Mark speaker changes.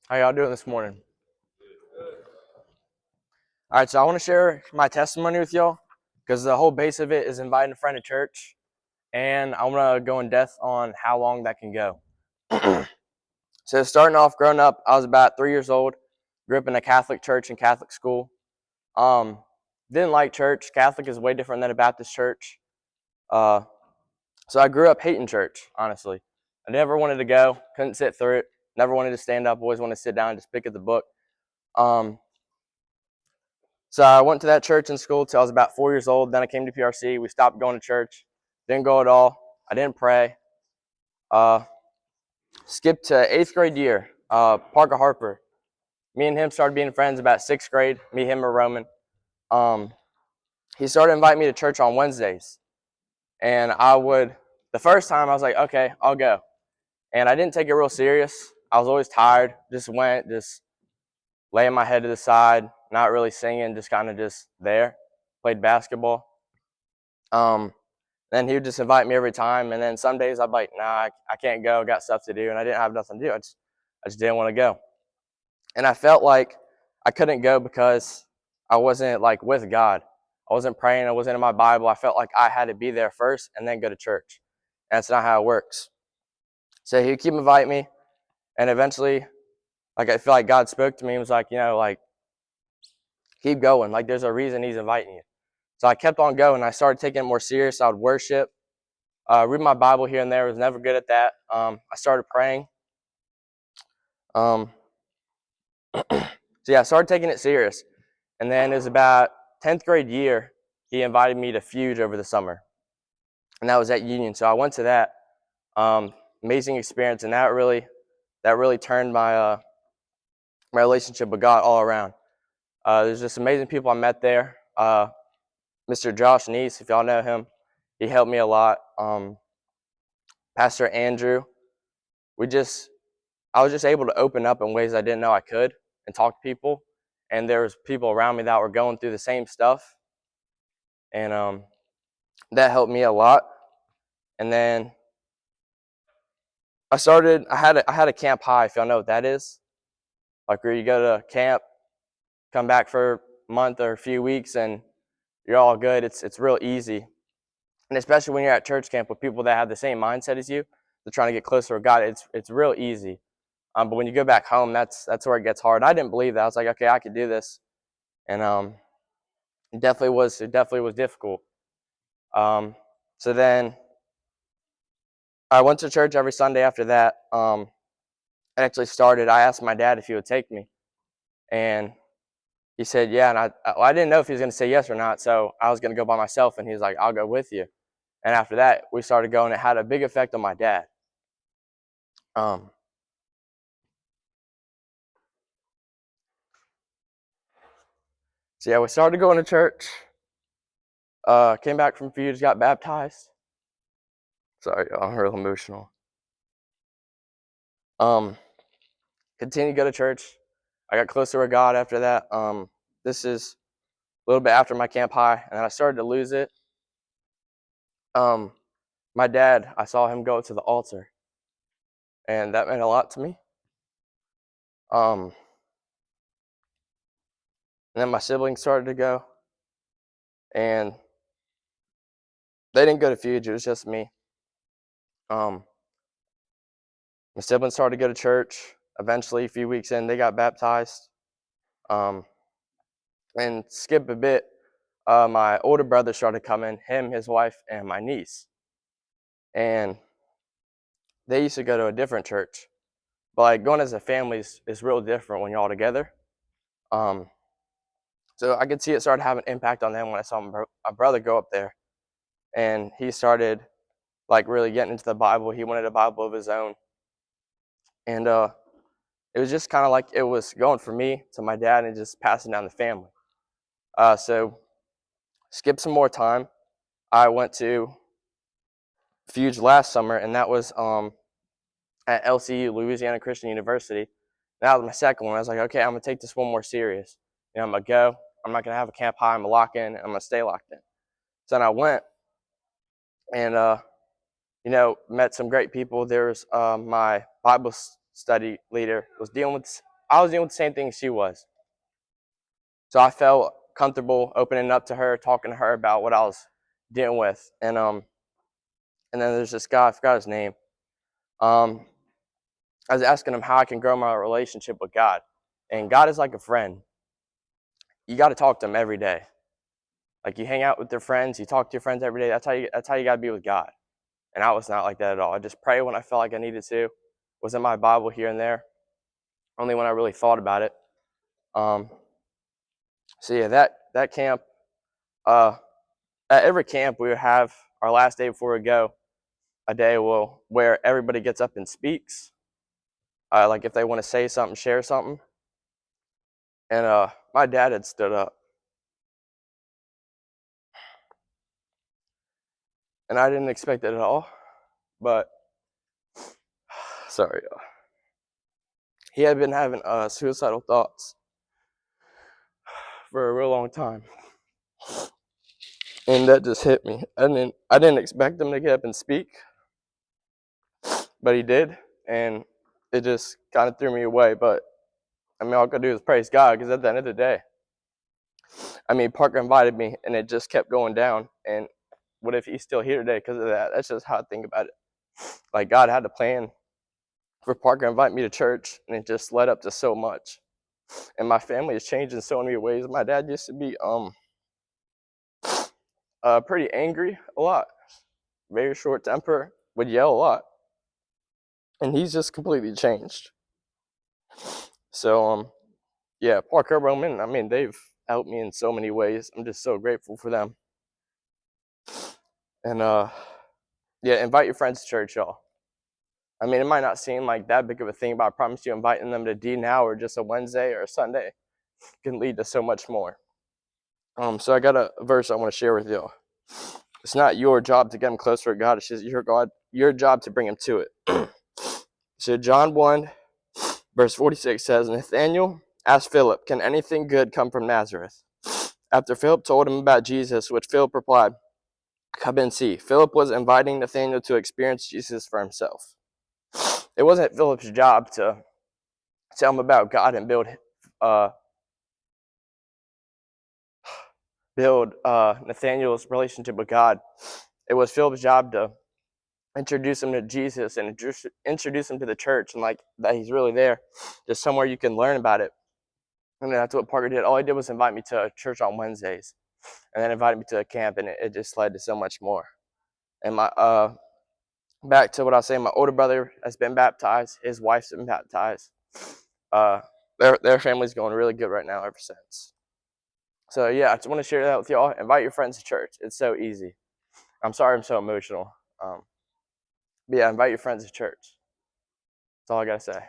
Speaker 1: How y'all doing this morning? All right, so I want to share my testimony with y'all because the whole base of it is inviting a friend to church, and I want to go in depth on how long that can go. So starting off, growing up, I was about 3 years old. Grew up in a Catholic church and Catholic school. Um, didn't like church. Catholic is way different than a Baptist church. Uh, so I grew up hating church. Honestly, I never wanted to go. Couldn't sit through it. Never wanted to stand up. Always wanted to sit down and just pick at the book. Um, So I went to that church in school till I was about 4 years old. Then I came to PRC. We stopped going to church. Didn't go at all. I didn't pray. Uh, skipped to 8th grade year. Parker Harper. Me and him started being friends about 6th grade. Me, him, and Roman. Um, he started inviting me to church on Wednesdays. And the first time I was like, okay, I'll go. And I didn't take it real serious. I was always tired. Just went, just laying my head to the side, not really singing, just kind of just there. Played basketball. Then he would just invite me every time, and then some days I'd be like, nah, I can't go, got stuff to do, and I didn't have nothing to do. I just didn't want to go. And I felt like I couldn't go because I wasn't like with God. I wasn't praying, I wasn't in my Bible. I felt like I had to be there first and then go to church. And that's not how it works. So he would keep inviting me, and eventually, like I feel like God spoke to me and was like, like keep going. Like there's a reason he's inviting you. So I kept on going. I started taking it more serious. I would worship. Read my Bible here and there. Was never good at that. I started praying. Um, so yeah, I started taking it serious. And then it was about 10th grade year, he invited me to Fuge over the summer. And that was at Union. So I went to that. Amazing experience. And that really turned my relationship with God all around. There's just amazing people I met there. Mr. Josh Neese, if y'all know him, he helped me a lot. Pastor Andrew, I was just able to open up in ways I didn't know I could and talk to people. And there was people around me that were going through the same stuff. And that helped me a lot. And then I had a camp high, if y'all know what that is. Like where you go to camp, come back for a month or a few weeks, and you're all good. It's real easy. And especially when you're at church camp with people that have the same mindset as you, they're trying to get closer with God, it's real easy. But when you go back home, that's where it gets hard. I didn't believe that. I was like, okay, I could do this. And it definitely was difficult. So then I went to church every Sunday after that. I asked my dad if he would take me, and he said yeah. And I didn't know if he was going to say yes or not, so I was going to go by myself. And he was like, I'll go with you. And after that, we started going. It had a big effect on my dad. Um, so yeah, we started going to church. Came back from Fuge, got baptized. Sorry, I'm real emotional. Um, Continued to go to church. I got closer with God after that. This is a little bit after my camp high, and then I started to lose it. My dad, I saw him go to the altar, and that meant a lot to me. And then my siblings started to go, and they didn't go to Fuge. It was just me. My siblings started to go to church. Eventually, a few weeks in, they got baptized. And skip a bit, my older brother started coming, him, his wife, and my niece. And they used to go to a different church. But like going as a family is real different when you're all together. Um, so I could see it started having an impact on them when I saw my brother go up there. And he started like really getting into the Bible. He wanted a Bible of his own. And it was just kind of like it was going from me to my dad and just passing down the family. So skip some more time. I went to Fuge last summer, and that was at LCU, Louisiana Christian University. That was my second one. I was like, okay, I'm going to take this one more serious. I'm going to go. I'm not going to have a camp high. I'm going to lock in. I'm going to stay locked in. So then I went and, met some great people. There was my Bible study leader was dealing with I was doing the same thing she was. So I felt comfortable opening up to her, talking to her about what I was dealing with. And then there's this guy, I forgot his name. I was asking him how I can grow my relationship with God. And God is like a friend. You got to talk to him every day. Like you hang out with your friends, you talk to your friends every day. That's how you got to be with God. And I was not like that at all. I just pray when I felt like I needed to. Was in my Bible here and there. Only when I really thought about it. So yeah, that camp. At every camp, we would have our last day before we go, a day where everybody gets up and speaks. Like if they want to say something, share something. And my dad had stood up, and I didn't expect it at all. But sorry, he had been having suicidal thoughts for a real long time, and that just hit me. I didn't expect him to get up and speak, but he did, and it just kind of threw me away. But I mean, all I could do is praise God, because at the end of the day, I mean, Parker invited me, and it just kept going down. And what if he's still here today because of that? That's just how I think about it. Like God had a plan for Parker to invite me to church, and it just led up to so much. And my family has changed in so many ways. My dad used to be pretty angry a lot, very short temper, would yell a lot, and he's just completely changed. So yeah, Parker, Roman, I mean, they've helped me in so many ways. I'm just so grateful for them. And yeah, invite your friends to church, y'all. I mean, it might not seem like that big of a thing, but I promise you, inviting them to D now or just a Wednesday or a Sunday can lead to so much more. So I got a verse I want to share with y'all. It's not your job to get them closer to God. It's just your job to bring them to it. So John 1, verse 46 says, Nathanael asked Philip, can anything good come from Nazareth? After Philip told him about Jesus, which Philip replied, come and see. Philip was inviting Nathanael to experience Jesus for himself. It wasn't Philip's job to tell him about God and build Nathanael's relationship with God. It was Philip's job to introduce him to Jesus and introduce him to the church, and like that he's really there, just somewhere you can learn about it. And that's what Parker did. All he did was invite me to a church on Wednesdays, and then invited me to a camp, and it just led to so much more. And my back to what I was saying, my older brother has been baptized. His wife's been baptized. Their family's going really good right now ever since. So yeah, I just want to share that with y'all. Invite your friends to church. It's so easy. I'm sorry I'm so emotional. But yeah, invite your friends to church. That's all I gotta say.